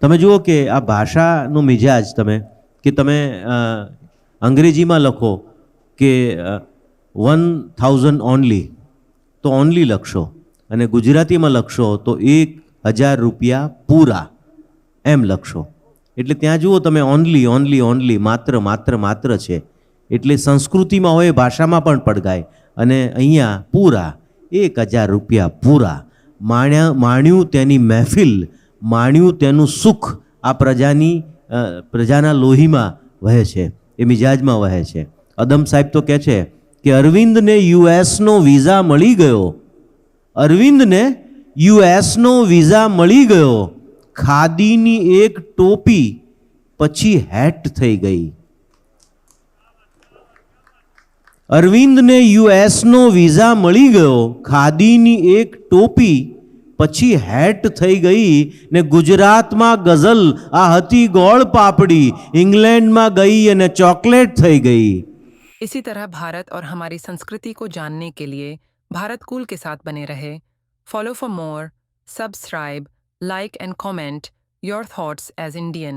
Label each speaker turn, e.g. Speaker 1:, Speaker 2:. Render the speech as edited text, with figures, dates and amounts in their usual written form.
Speaker 1: તમે જુઓ કે આ ભાષાનો મિજાજ તમે અંગ્રેજીમાં લખો કે 1000 ઓનલી, તો ઓનલી લખશો, અને ગુજરાતીમાં લખશો તો 1000 રૂપિયા પૂરા એમ લખશો. એટલે ત્યાં જુઓ તમે ઓનલી ઓનલી ઓનલી, માત્ર માત્ર માત્ર છે. એટલે સંસ્કૃતિમાં હોય ભાષામાં પણ પડઘાય. અને અહીંયા પૂરા 1000 રૂપિયા પૂરા. માણ્યું તેની મહેફિલ, માણ્યું તેનું સુખ આ પ્રજાના લોહીમાં વહે છે, એ મિજાજમાં વહે છે. અદમ સાહેબ તો કહે છે કે અરવિંદને યુએસનો વિઝા મળી ગયો, અરવિંદને યુએસનો વિઝા મળી ગયો, ખાદીની એક ટોપી પછી હેટ થઈ ગઈ. અરવિંદને યુએસનો વિઝા મળી ગયો, ખાદીની એક ટોપી પછી હેટ થઈ ગઈ, ને ગુજરાતમાં ગઝલ આ હતી ગોળ પાપડી, ઇંગ્લેન્ડમાં ગઈ અને ચોકલેટ થઈ ગઈ.
Speaker 2: इसी तरह भारत और हमारी संस्कृति को जानने के लिए भारत कूल के साथ बने रहे. Follow for more, subscribe, like and comment your thoughts as Indian.